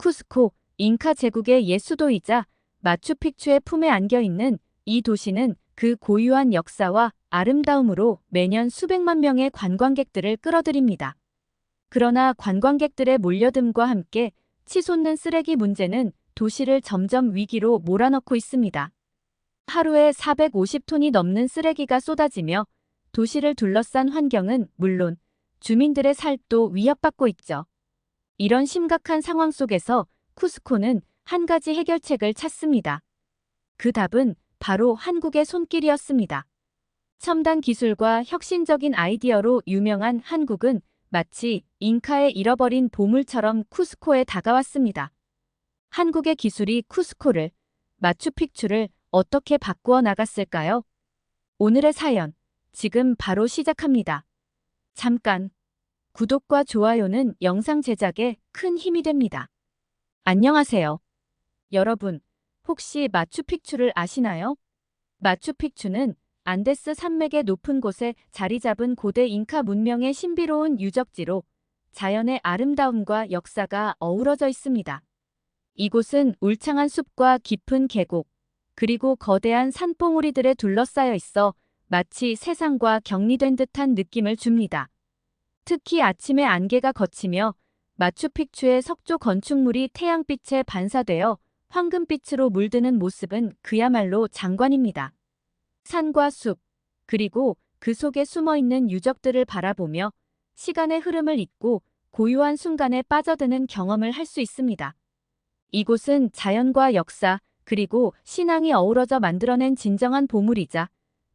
쿠스코, 잉카 제국의 옛 수도이자 마추픽추의 품에 안겨있는 이 도시는 그 고유한 역사와 아름다움으로 매년 수백만 명의 관광객들을 끌어들입니다. 그러나 관광객들의 몰려듦과 함께 치솟는 쓰레기 문제는 도시를 점점 위기로 몰아넣고 있습니다. 하루에 450톤이 넘는 쓰레기가 쏟아지며 도시를 둘러싼 환경은 물론 주민들의 삶도 위협받고 있죠. 이런 심각한 상황 속에서 쿠스코는 한 가지 해결책을 찾습니다. 그 답은 바로 한국의 손길이었습니다. 첨단 기술과 혁신적인 아이디어로 유명한 한국은 마치 잉카의 잃어버린 보물처럼 쿠스코에 다가왔습니다. 한국의 기술이 쿠스코를, 마추픽추를 어떻게 바꾸어 나갔을까요? 오늘의 사연, 지금 바로 시작합니다. 잠깐, 구독과 좋아요는 영상 제작에 큰 힘이 됩니다. 안녕하세요. 여러분, 혹시 마추픽추를 아시나요? 마추픽추는 안데스 산맥의 높은 곳에 자리 잡은 고대 잉카 문명의 신비로운 유적지로 자연의 아름다움과 역사가 어우러져 있습니다. 이곳은 울창한 숲과 깊은 계곡, 그리고 거대한 산봉우리들에 둘러싸여 있어 마치 세상과 격리된 듯한 느낌을 줍니다. 특히 아침에 안개가 걷히며 마추픽추의 석조 건축물이 태양빛에 반사되어 황금빛으로 물드는 모습은 그야말로 장관입니다. 산과 숲, 그리고 그 속에 숨어있는 유적들을 바라보며 시간의 흐름을 잊고 고요한 순간에 빠져드는 경험을 할 수 있습니다. 이곳은 자연과 역사, 그리고 신앙이 어우러져 만들어낸 진정한 보물이자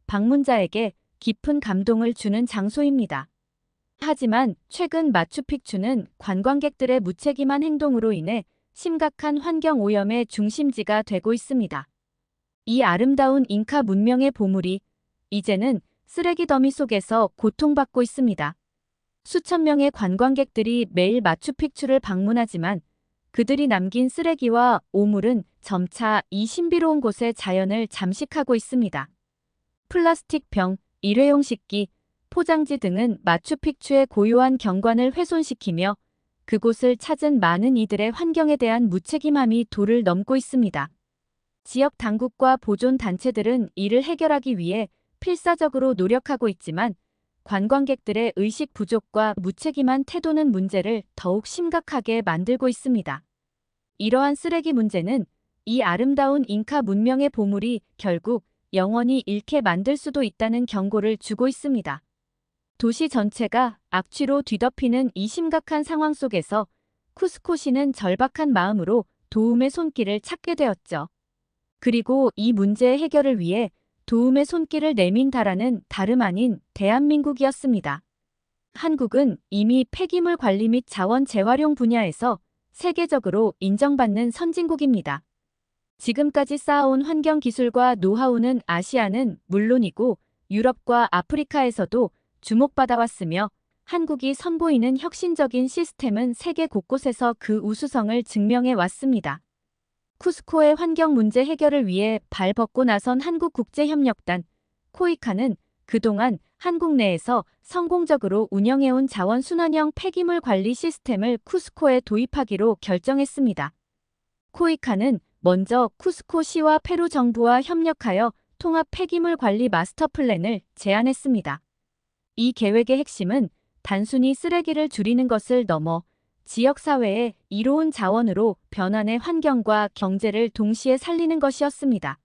방문자에게 깊은 감동을 주는 장소입니다. 하지만 최근 마추픽추는 관광객들의 무책임한 행동으로 인해 심각한 환경 오염의 중심지가 되고 있습니다. 이 아름다운 잉카 문명의 보물이 이제는 쓰레기 더미 속에서 고통받고 있습니다. 수천 명의 관광객들이 매일 마추픽추를 방문하지만 그들이 남긴 쓰레기와 오물은 점차 이 신비로운 곳의 자연을 잠식하고 있습니다. 플라스틱 병, 일회용 식기, 포장지 등은 마추픽추의 고요한 경관을 훼손시키며 그곳을 찾은 많은 이들의 환경에 대한 무책임함이 도를 넘고 있습니다. 지역 당국과 보존 단체들은 이를 해결하기 위해 필사적으로 노력하고 있지만 관광객들의 의식 부족과 무책임한 태도는 문제를 더욱 심각하게 만들고 있습니다. 이러한 쓰레기 문제는 이 아름다운 잉카 문명의 보물이 결국 영원히 잃게 만들 수도 있다는 경고를 주고 있습니다. 도시 전체가 악취로 뒤덮이는 이 심각한 상황 속에서 쿠스코시는 절박한 마음으로 도움의 손길을 찾게 되었죠. 그리고 이 문제의 해결을 위해 도움의 손길을 내민 나라는 다름 아닌 대한민국이었습니다. 한국은 이미 폐기물 관리 및 자원 재활용 분야에서 세계적으로 인정받는 선진국입니다. 지금까지 쌓아온 환경 기술과 노하우는 아시아는 물론이고 유럽과 아프리카에서도 주목받아왔으며 한국이 선보이는 혁신적인 시스템은 세계 곳곳에서 그 우수성을 증명해 왔습니다. 쿠스코의 환경 문제 해결을 위해 발벗고 나선 한국국제협력단, 코이카는 그동안 한국 내에서 성공적으로 운영해온 자원순환형 폐기물 관리 시스템을 쿠스코에 도입하기로 결정했습니다. 코이카는 먼저 쿠스코시와 페루 정부와 협력하여 통합 폐기물 관리 마스터 플랜을 제안했습니다. 이 계획의 핵심은 단순히 쓰레기를 줄이는 것을 넘어 지역사회의 이로운 자원으로 변환의 환경과 경제를 동시에 살리는 것이었습니다.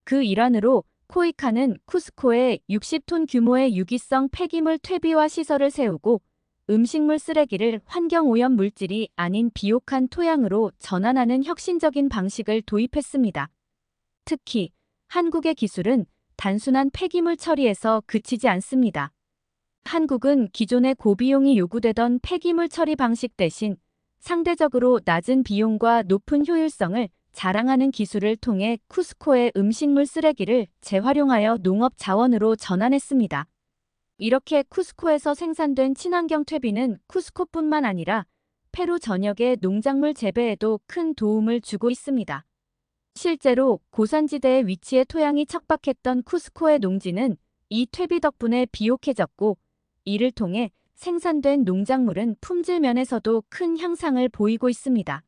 그 일환으로 코이카는 쿠스코에 60톤 규모의 유기성 폐기물 퇴비화 시설을 세우고 음식물 쓰레기를 환경오염 물질이 아닌 비옥한 토양으로 전환하는 혁신적인 방식을 도입했습니다. 특히 한국의 기술은 단순한 폐기물 처리에서 그치지 않습니다. 한국은 기존의 고비용이 요구되던 폐기물 처리 방식 대신 상대적으로 낮은 비용과 높은 효율성을 자랑하는 기술을 통해 쿠스코의 음식물 쓰레기를 재활용하여 농업 자원으로 전환했습니다. 이렇게 쿠스코에서 생산된 친환경 퇴비는 쿠스코뿐만 아니라 페루 전역의 농작물 재배에도 큰 도움을 주고 있습니다. 실제로 고산지대에 위치해 토양이 척박했던 쿠스코의 농지는 이 퇴비 덕분에 비옥해졌고 이를 통해 생산된 농작물은 품질 면에서도 큰 향상을 보이고 있습니다.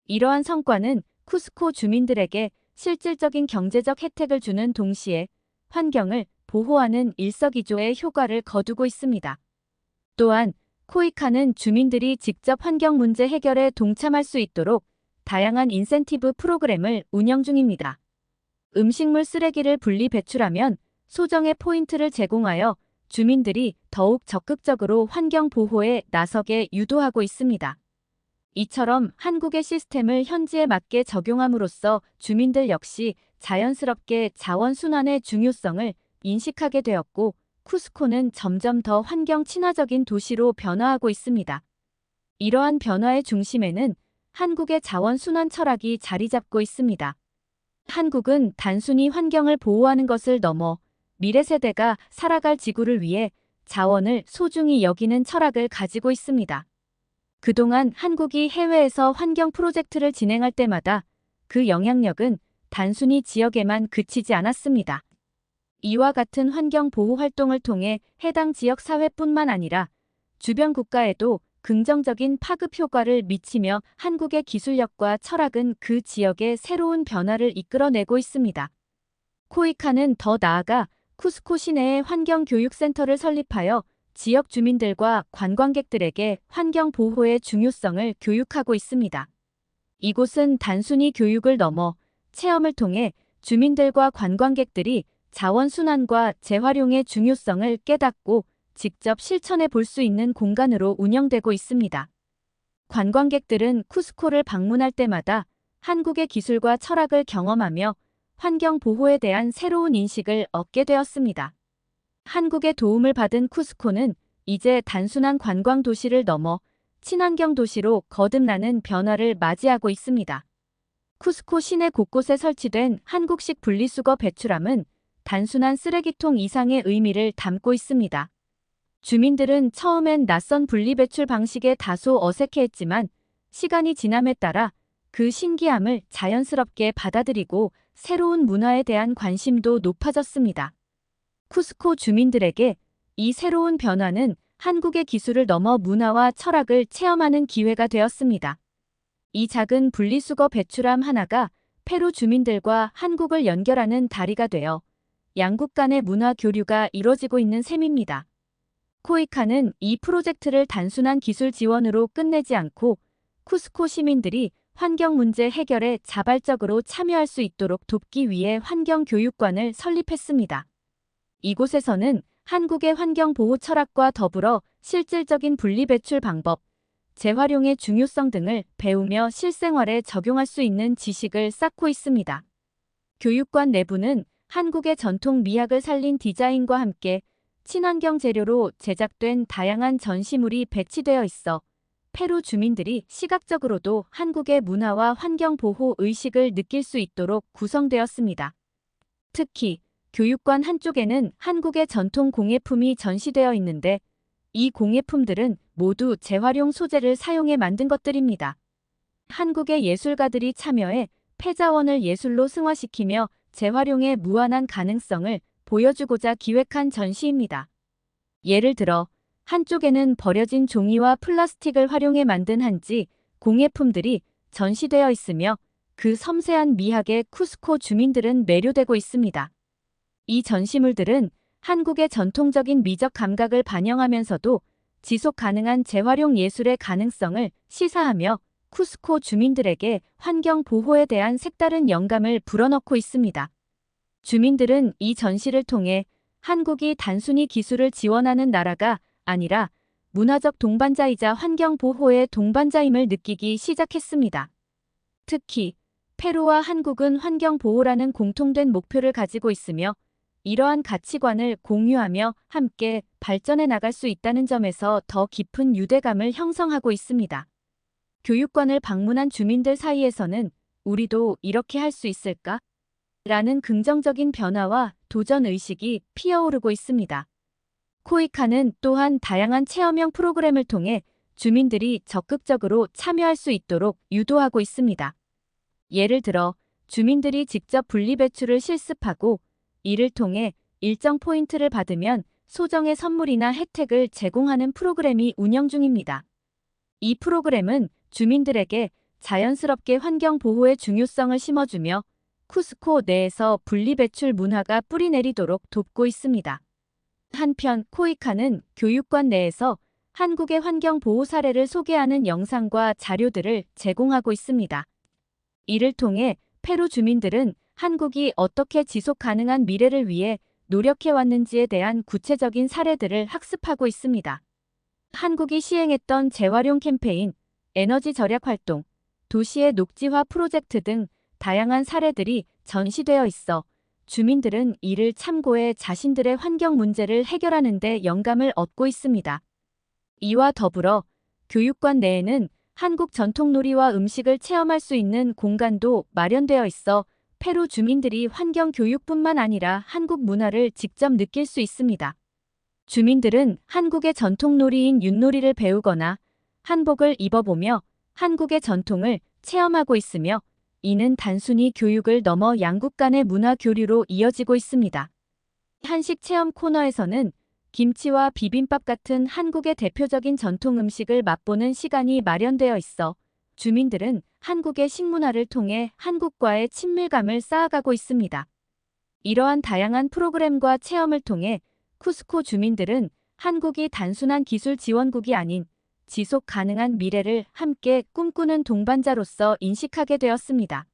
이러한 성과는 쿠스코 주민들에게 실질적인 경제적 혜택을 주는 동시에 환경을 보호하는 일석이조의 효과를 거두고 있습니다. 또한 코이카는 주민들이 직접 환경 문제 해결에 동참할 수 있도록 다양한 인센티브 프로그램을 운영 중입니다. 음식물 쓰레기를 분리 배출하면 소정의 포인트를 제공하여 주민들이 더욱 적극적으로 환경 보호에 나서게 유도하고 있습니다. 이처럼 한국의 시스템을 현지에 맞게 적용함으로써 주민들 역시 자연스럽게 자원순환의 중요성을 인식하게 되었고, 쿠스코는 점점 더 환경 친화적인 도시로 변화하고 있습니다. 이러한 변화의 중심에는 한국의 자원순환 철학이 자리 잡고 있습니다. 한국은 단순히 환경을 보호하는 것을 넘어 미래 세대가 살아갈 지구를 위해 자원을 소중히 여기는 철학을 가지고 있습니다. 그동안 한국이 해외에서 환경 프로젝트를 진행할 때마다 그 영향력은 단순히 지역에만 그치지 않았습니다. 이와 같은 환경 보호 활동을 통해 해당 지역 사회뿐만 아니라 주변 국가에도 긍정적인 파급 효과를 미치며 한국의 기술력과 철학은 그 지역에 새로운 변화를 이끌어내고 있습니다. 코이카는 더 나아가 쿠스코 시내에 환경교육센터를 설립하여 지역 주민들과 관광객들에게 환경 보호의 중요성을 교육하고 있습니다. 이곳은 단순히 교육을 넘어 체험을 통해 주민들과 관광객들이 자원순환과 재활용의 중요성을 깨닫고 직접 실천해 볼 수 있는 공간으로 운영되고 있습니다. 관광객들은 쿠스코를 방문할 때마다 한국의 기술과 철학을 경험하며 환경 보호에 대한 새로운 인식을 얻게 되었습니다. 한국의 도움을 받은 쿠스코는 이제 단순한 관광 도시를 넘어 친환경 도시로 거듭나는 변화를 맞이하고 있습니다. 쿠스코 시내 곳곳에 설치된 한국식 분리수거 배출함은 단순한 쓰레기통 이상의 의미를 담고 있습니다. 주민들은 처음엔 낯선 분리배출 방식에 다소 어색해했지만 시간이 지남에 따라 그 신기함을 자연스럽게 받아들이고 새로운 문화에 대한 관심도 높아졌습니다. 쿠스코 주민들에게 이 새로운 변화는 한국의 기술을 넘어 문화와 철학을 체험하는 기회가 되었습니다. 이 작은 분리수거 배출함 하나가 페루 주민들과 한국을 연결하는 다리가 되어 양국 간의 문화 교류가 이뤄지고 있는 셈입니다. 코이카는 이 프로젝트를 단순한 기술 지원으로 끝내지 않고 쿠스코 시민들이 환경 문제 해결에 자발적으로 참여할 수 있도록 돕기 위해 환경교육관을 설립했습니다. 이곳에서는 한국의 환경보호 철학과 더불어 실질적인 분리배출 방법, 재활용의 중요성 등을 배우며 실생활에 적용할 수 있는 지식을 쌓고 있습니다. 교육관 내부는 한국의 전통 미학을 살린 디자인과 함께 친환경 재료로 제작된 다양한 전시물이 배치되어 있어 페루 주민들이 시각적으로도 한국의 문화와 환경 보호 의식을 느낄 수 있도록 구성되었습니다. 특히 교육관 한쪽에는 한국의 전통 공예품이 전시되어 있는데 이 공예품들은 모두 재활용 소재를 사용해 만든 것들입니다. 한국의 예술가들이 참여해 폐자원을 예술로 승화시키며 재활용의 무한한 가능성을 보여주고자 기획한 전시입니다. 예를 들어 한쪽에는 버려진 종이와 플라스틱을 활용해 만든 한지 공예품들이 전시되어 있으며 그 섬세한 미학에 쿠스코 주민들은 매료되고 있습니다. 이 전시물들은 한국의 전통적인 미적 감각을 반영하면서도 지속 가능한 재활용 예술의 가능성을 시사하며 쿠스코 주민들에게 환경 보호에 대한 색다른 영감을 불어넣고 있습니다. 주민들은 이 전시를 통해 한국이 단순히 기술을 지원하는 나라가 아니라 문화적 동반자이자 환경 보호의 동반자임을 느끼기 시작했습니다. 특히 페루와 한국은 환경 보호라는 공통된 목표를 가지고 있으며 이러한 가치관을 공유하며 함께 발전해 나갈 수 있다는 점에서 더 깊은 유대감을 형성하고 있습니다. 교육관을 방문한 주민들 사이에서는 우리도 이렇게 할 수 있을까? 라는 긍정적인 변화와 도전 의식이 피어오르고 있습니다. 코이카는 또한 다양한 체험형 프로그램을 통해 주민들이 적극적으로 참여할 수 있도록 유도하고 있습니다. 예를 들어 주민들이 직접 분리배출을 실습하고 이를 통해 일정 포인트를 받으면 소정의 선물이나 혜택을 제공하는 프로그램이 운영 중입니다. 이 프로그램은 주민들에게 자연스럽게 환경 보호의 중요성을 심어주며 쿠스코 내에서 분리배출 문화가 뿌리내리도록 돕고 있습니다. 한편 코이카는 교육관 내에서 한국의 환경 보호 사례를 소개하는 영상과 자료들을 제공하고 있습니다. 이를 통해 페루 주민들은 한국이 어떻게 지속 가능한 미래를 위해 노력해왔는지에 대한 구체적인 사례들을 학습하고 있습니다. 한국이 시행했던 재활용 캠페인, 에너지 절약 활동, 도시의 녹지화 프로젝트 등 다양한 사례들이 전시되어 있어 주민들은 이를 참고해 자신들의 환경 문제를 해결하는 데 영감을 얻고 있습니다. 이와 더불어 교육관 내에는 한국 전통 놀이와 음식을 체험할 수 있는 공간도 마련되어 있어 페루 주민들이 환경 교육뿐만 아니라 한국 문화를 직접 느낄 수 있습니다. 주민들은 한국의 전통 놀이인 윷놀이를 배우거나 한복을 입어보며 한국의 전통을 체험하고 있으며 이는 단순히 교육을 넘어 양국 간의 문화 교류로 이어지고 있습니다. 한식 체험 코너에서는 김치와 비빔밥 같은 한국의 대표적인 전통 음식을 맛보는 시간이 마련되어 있어 주민들은 한국의 식문화를 통해 한국과의 친밀감을 쌓아가고 있습니다. 이러한 다양한 프로그램과 체험을 통해 쿠스코 주민들은 한국이 단순한 기술 지원국이 아닌 지속 가능한 미래를 함께 꿈꾸는 동반자로서 인식하게 되었습니다.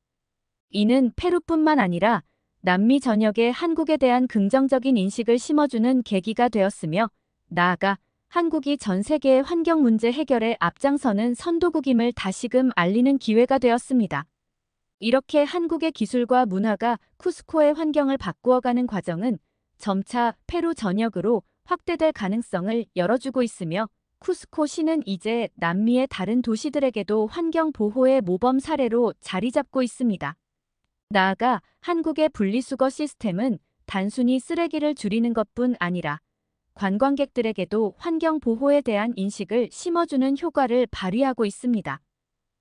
이는 페루뿐만 아니라 남미 전역에 한국에 대한 긍정적인 인식을 심어주는 계기가 되었으며 나아가 한국이 전 세계의 환경 문제 해결에 앞장서는 선도국임을 다시금 알리는 기회가 되었습니다. 이렇게 한국의 기술과 문화가 쿠스코의 환경을 바꾸어가는 과정은 점차 페루 전역으로 확대될 가능성을 열어주고 있으며 쿠스코 시는 이제 남미의 다른 도시들에게도 환경 보호의 모범 사례로 자리 잡고 있습니다. 나아가 한국의 분리수거 시스템은 단순히 쓰레기를 줄이는 것뿐 아니라 관광객들에게도 환경 보호에 대한 인식을 심어주는 효과를 발휘하고 있습니다.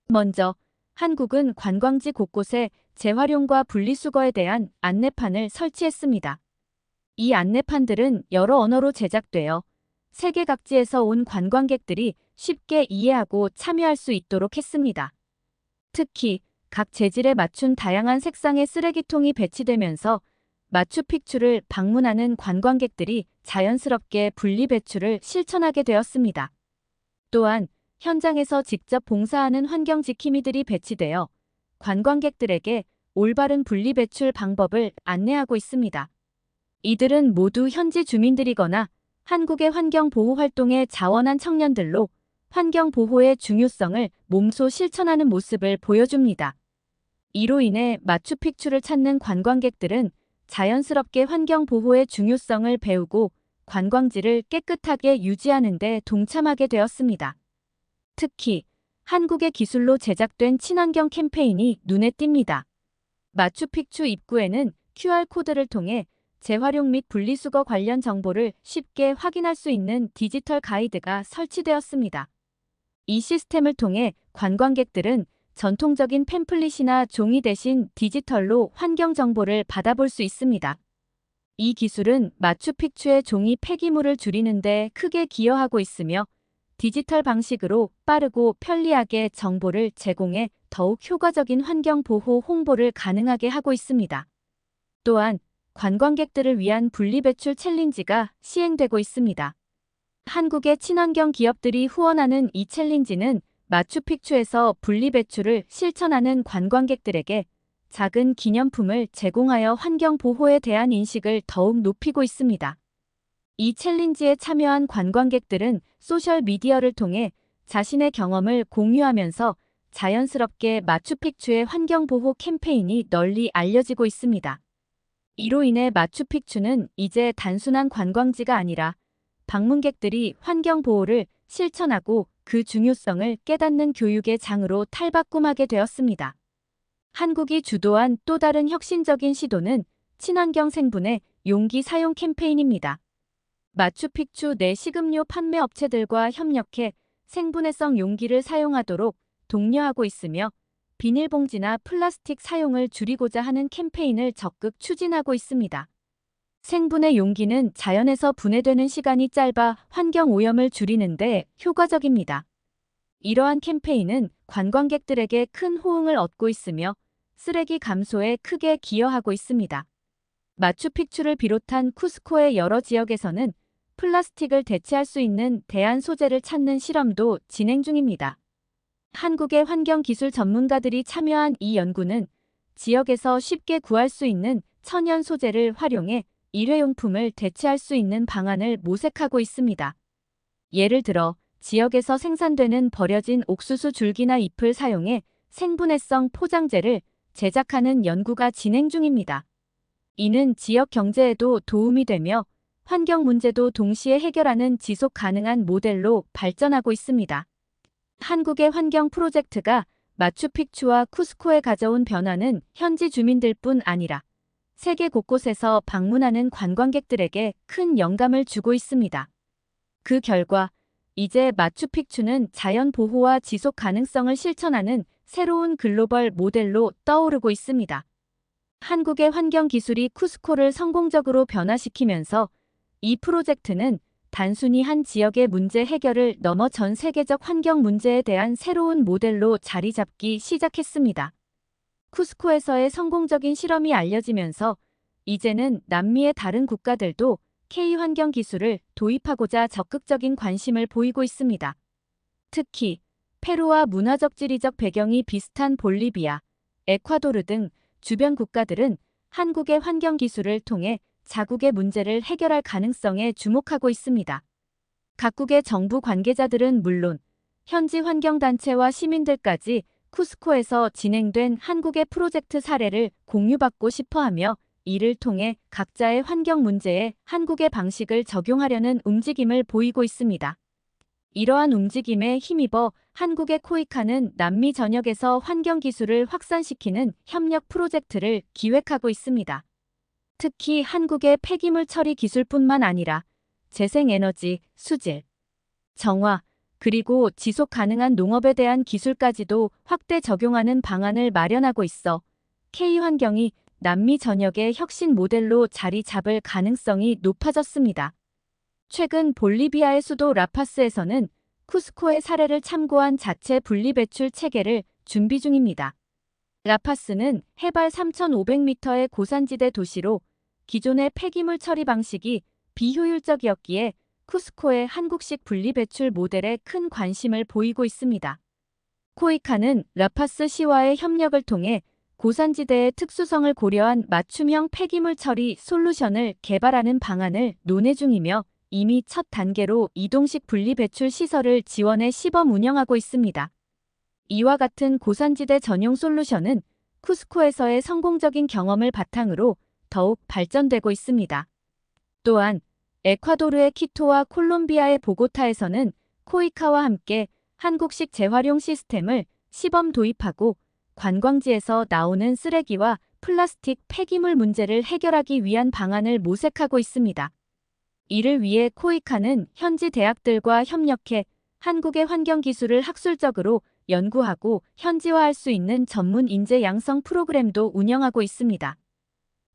먼저 한국은 관광지 곳곳에 재활용과 분리수거에 대한 안내판을 설치했습니다. 이 안내판들은 여러 언어로 제작되어 세계 각지에서 온 관광객들이 쉽게 이해하고 참여할 수 있도록 했습니다. 특히 각 재질에 맞춘 다양한 색상의 쓰레기통이 배치되면서 마추픽추를 방문하는 관광객들이 자연스럽게 분리배출을 실천하게 되었습니다. 또한 현장에서 직접 봉사하는 환경지킴이들이 배치되어 관광객들에게 올바른 분리배출 방법을 안내하고 있습니다. 이들은 모두 현지 주민들이거나 한국의 환경보호 활동에 자원한 청년들로 환경보호의 중요성을 몸소 실천하는 모습을 보여줍니다. 이로 인해 마추픽추를 찾는 관광객들은 자연스럽게 환경보호의 중요성을 배우고 관광지를 깨끗하게 유지하는 데 동참하게 되었습니다. 특히 한국의 기술로 제작된 친환경 캠페인이 눈에 띕니다. 마추픽추 입구에는 QR코드를 통해 재활용 및 분리수거 관련 정보를 쉽게 확인할 수 있는 디지털 가이드가 설치되었습니다. 이 시스템을 통해 관광객들은 전통적인 팸플릿이나 종이 대신 디지털로 환경 정보를 받아볼 수 있습니다. 이 기술은 마추픽추의 종이 폐기물을 줄이는 데 크게 기여하고 있으며 디지털 방식으로 빠르고 편리하게 정보를 제공해 더욱 효과적인 환경 보호 홍보를 가능하게 하고 있습니다. 또한 관광객들을 위한 분리배출 챌린지가 시행되고 있습니다. 한국의 친환경 기업들이 후원하는 이 챌린지는 마추픽추에서 분리배출을 실천하는 관광객들에게 작은 기념품을 제공하여 환경 보호에 대한 인식을 더욱 높이고 있습니다. 이 챌린지에 참여한 관광객들은 소셜미디어를 통해 자신의 경험을 공유하면서 자연스럽게 마추픽추의 환경보호 캠페인이 널리 알려지고 있습니다. 이로 인해 마추픽추는 이제 단순한 관광지가 아니라 방문객들이 환경보호를 실천하고 그 중요성을 깨닫는 교육의 장으로 탈바꿈하게 되었습니다. 한국이 주도한 또 다른 혁신적인 시도는 친환경 생분해 용기 사용 캠페인입니다. 마추픽추 내 식음료 판매 업체들과 협력해 생분해성 용기를 사용하도록 독려하고 있으며 비닐봉지나 플라스틱 사용을 줄이고자 하는 캠페인을 적극 추진하고 있습니다. 생분해 용기는 자연에서 분해되는 시간이 짧아 환경 오염을 줄이는 데 효과적입니다. 이러한 캠페인은 관광객들에게 큰 호응을 얻고 있으며 쓰레기 감소에 크게 기여하고 있습니다. 마추픽추를 비롯한 쿠스코의 여러 지역에서는 플라스틱을 대체할 수 있는 대안 소재를 찾는 실험도 진행 중입니다. 한국의 환경기술 전문가들이 참여한 이 연구는 지역에서 쉽게 구할 수 있는 천연 소재를 활용해 일회용품을 대체할 수 있는 방안을 모색하고 있습니다. 예를 들어 지역에서 생산되는 버려진 옥수수 줄기나 잎을 사용해 생분해성 포장재를 제작하는 연구가 진행 중입니다. 이는 지역 경제에도 도움이 되며 환경 문제도 동시에 해결하는 지속 가능한 모델로 발전하고 있습니다. 한국의 환경 프로젝트가 마추픽추와 쿠스코에 가져온 변화는 현지 주민들뿐 아니라 세계 곳곳에서 방문하는 관광객들에게 큰 영감을 주고 있습니다. 그 결과 이제 마추픽추는 자연 보호와 지속 가능성을 실천하는 새로운 글로벌 모델로 떠오르고 있습니다. 한국의 환경 기술이 쿠스코를 성공적으로 변화시키면서 이 프로젝트는 단순히 한 지역의 문제 해결을 넘어 전 세계적 환경 문제에 대한 새로운 모델로 자리 잡기 시작했습니다. 쿠스코에서의 성공적인 실험이 알려지면서 이제는 남미의 다른 국가들도 K 환경 기술을 도입하고자 적극적인 관심을 보이고 있습니다. 특히 페루와 문화적 지리적 배경이 비슷한 볼리비아, 에콰도르 등 주변 국가들은 한국의 환경 기술을 통해 자국의 문제를 해결할 가능성에 주목하고 있습니다. 각국의 정부 관계자들은 물론 현지 환경단체와 시민들까지 쿠스코에서 진행된 한국의 프로젝트 사례를 공유받고 싶어하며 이를 통해 각자의 환경 문제에 한국의 방식을 적용하려는 움직임을 보이고 있습니다. 이러한 움직임에 힘입어 한국의 코이카는 남미 전역에서 환경 기술을 확산시키는 협력 프로젝트를 기획하고 있습니다. 특히 한국의 폐기물 처리 기술뿐만 아니라 재생에너지, 수질, 정화, 그리고 지속 가능한 농업에 대한 기술까지도 확대 적용하는 방안을 마련하고 있어 K환경이 남미 전역의 혁신 모델로 자리 잡을 가능성이 높아졌습니다. 최근 볼리비아의 수도 라파스에서는 쿠스코의 사례를 참고한 자체 분리배출 체계를 준비 중입니다. 라파스는 해발 3,500m의 고산지대 도시로 기존의 폐기물 처리 방식이 비효율적이었기에 쿠스코의 한국식 분리배출 모델에 큰 관심을 보이고 있습니다. 코이카는 라파스 시와의 협력을 통해 고산지대의 특수성을 고려한 맞춤형 폐기물 처리 솔루션을 개발하는 방안을 논의 중이며 이미 첫 단계로 이동식 분리배출 시설을 지원해 시범 운영하고 있습니다. 이와 같은 고산지대 전용 솔루션은 쿠스코에서의 성공적인 경험을 바탕으로 더욱 발전되고 있습니다. 또한 에콰도르의 키토와 콜롬비아의 보고타에서는 코이카와 함께 한국식 재활용 시스템을 시범 도입하고 관광지에서 나오는 쓰레기와 플라스틱 폐기물 문제를 해결하기 위한 방안을 모색하고 있습니다. 이를 위해 코이카는 현지 대학들과 협력해 한국의 환경 기술을 학술적으로 연구하고 현지화할 수 있는 전문 인재 양성 프로그램도 운영하고 있습니다.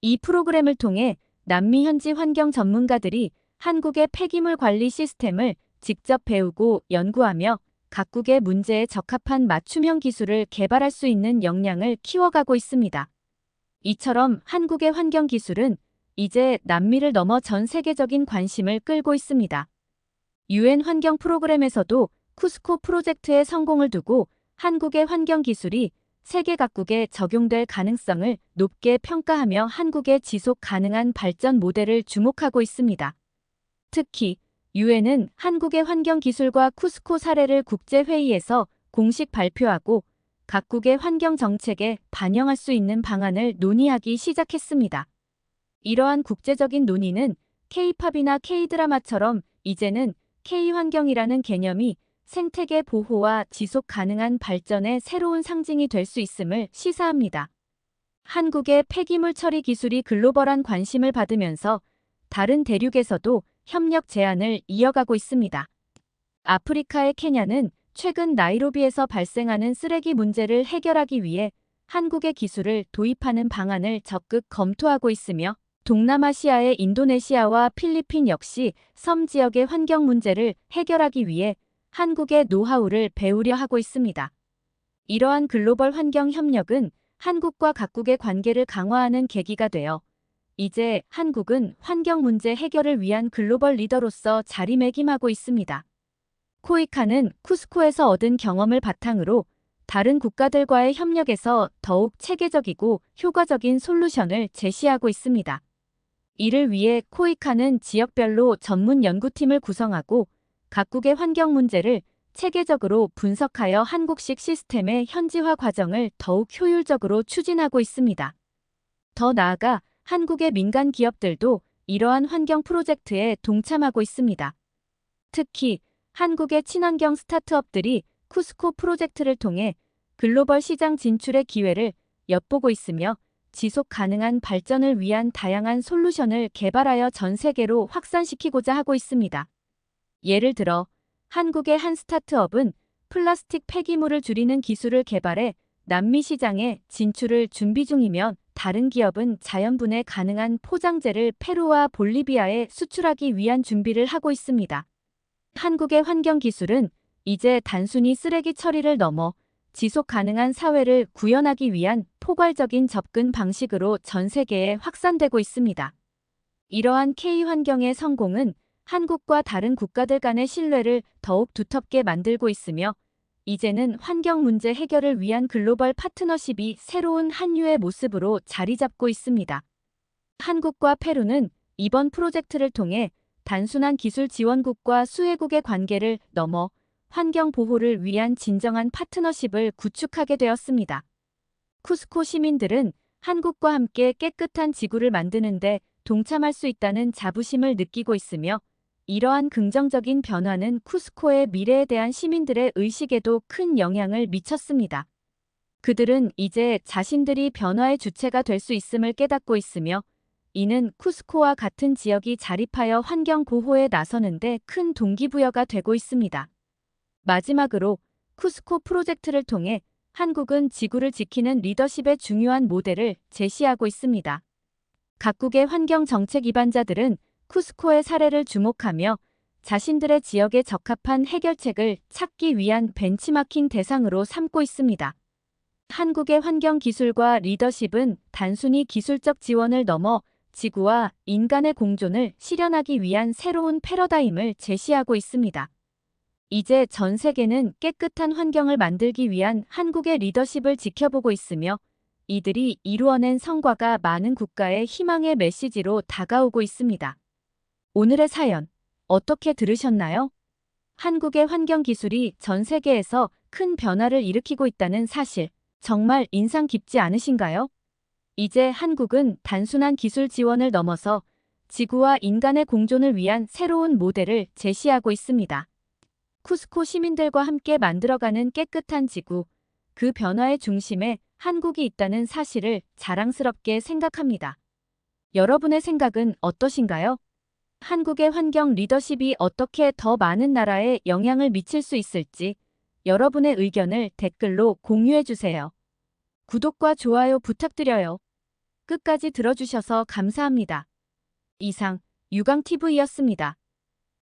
이 프로그램을 통해 남미 현지 환경 전문가들이 한국의 폐기물 관리 시스템을 직접 배우고 연구하며 각국의 문제에 적합한 맞춤형 기술을 개발할 수 있는 역량을 키워가고 있습니다. 이처럼 한국의 환경 기술은 이제 남미를 넘어 전 세계적인 관심을 끌고 있습니다. UN 환경 프로그램에서도 쿠스코 프로젝트의 성공을 두고 한국의 환경 기술이 세계 각국에 적용될 가능성을 높게 평가하며 한국의 지속 가능한 발전 모델을 주목하고 있습니다. 특히 유엔은 한국의 환경 기술과 쿠스코 사례를 국제회의에서 공식 발표하고 각국의 환경 정책에 반영할 수 있는 방안을 논의하기 시작했습니다. 이러한 국제적인 논의는 K-팝이나 K-드라마처럼 이제는 K-환경이라는 개념이 생태계 보호와 지속 가능한 발전의 새로운 상징이 될 수 있음을 시사합니다. 한국의 폐기물 처리 기술이 글로벌한 관심을 받으면서 다른 대륙에서도 협력 제안을 이어가고 있습니다. 아프리카의 케냐는 최근 나이로비에서 발생하는 쓰레기 문제를 해결하기 위해 한국의 기술을 도입하는 방안을 적극 검토하고 있으며 동남아시아의 인도네시아와 필리핀 역시 섬 지역의 환경 문제를 해결하기 위해 한국의 노하우를 배우려 하고 있습니다. 이러한 글로벌 환경 협력은 한국과 각국의 관계를 강화하는 계기가 되어 이제 한국은 환경 문제 해결을 위한 글로벌 리더로서 자리매김하고 있습니다. 코이카는 쿠스코에서 얻은 경험을 바탕으로 다른 국가들과의 협력에서 더욱 체계적이고 효과적인 솔루션을 제시하고 있습니다. 이를 위해 코이카는 지역별로 전문 연구팀을 구성하고 각국의 환경 문제를 체계적으로 분석하여 한국식 시스템의 현지화 과정을 더욱 효율적으로 추진하고 있습니다. 더 나아가 한국의 민간 기업들도 이러한 환경 프로젝트에 동참하고 있습니다. 특히 한국의 친환경 스타트업들이 쿠스코 프로젝트를 통해 글로벌 시장 진출의 기회를 엿보고 있으며 지속 가능한 발전을 위한 다양한 솔루션을 개발하여 전 세계로 확산시키고자 하고 있습니다. 예를 들어 한국의 한 스타트업은 플라스틱 폐기물을 줄이는 기술을 개발해 남미 시장에 진출을 준비 중이며 다른 기업은 자연분해 가능한 포장재를 페루와 볼리비아에 수출하기 위한 준비를 하고 있습니다. 한국의 환경 기술은 이제 단순히 쓰레기 처리를 넘어 지속 가능한 사회를 구현하기 위한 포괄적인 접근 방식으로 전 세계에 확산되고 있습니다. 이러한 K환경의 성공은 한국과 다른 국가들 간의 신뢰를 더욱 두텁게 만들고 있으며 이제는 환경 문제 해결을 위한 글로벌 파트너십이 새로운 한류의 모습으로 자리 잡고 있습니다. 한국과 페루는 이번 프로젝트를 통해 단순한 기술 지원국과 수혜국의 관계를 넘어 환경 보호를 위한 진정한 파트너십을 구축하게 되었습니다. 쿠스코 시민들은 한국과 함께 깨끗한 지구를 만드는 데 동참할 수 있다는 자부심을 느끼고 있으며 이러한 긍정적인 변화는 쿠스코의 미래에 대한 시민들의 의식에도 큰 영향을 미쳤습니다. 그들은 이제 자신들이 변화의 주체가 될 수 있음을 깨닫고 있으며 이는 쿠스코와 같은 지역이 자립하여 환경 보호에 나서는데 큰 동기부여가 되고 있습니다. 마지막으로 쿠스코 프로젝트를 통해 한국은 지구를 지키는 리더십의 중요한 모델을 제시하고 있습니다. 각국의 환경 정책 입안자들은 쿠스코의 사례를 주목하며 자신들의 지역에 적합한 해결책을 찾기 위한 벤치마킹 대상으로 삼고 있습니다. 한국의 환경 기술과 리더십은 단순히 기술적 지원을 넘어 지구와 인간의 공존을 실현하기 위한 새로운 패러다임을 제시하고 있습니다. 이제 전 세계는 깨끗한 환경을 만들기 위한 한국의 리더십을 지켜보고 있으며 이들이 이루어낸 성과가 많은 국가의 희망의 메시지로 다가오고 있습니다. 오늘의 사연, 어떻게 들으셨나요? 한국의 환경 기술이 전 세계에서 큰 변화를 일으키고 있다는 사실, 정말 인상 깊지 않으신가요? 이제 한국은 단순한 기술 지원을 넘어서 지구와 인간의 공존을 위한 새로운 모델을 제시하고 있습니다. 쿠스코 시민들과 함께 만들어가는 깨끗한 지구, 그 변화의 중심에 한국이 있다는 사실을 자랑스럽게 생각합니다. 여러분의 생각은 어떠신가요? 한국의 환경 리더십이 어떻게 더 많은 나라에 영향을 미칠 수 있을지 여러분의 의견을 댓글로 공유해주세요. 구독과 좋아요 부탁드려요. 끝까지 들어주셔서 감사합니다. 이상 유광TV였습니다.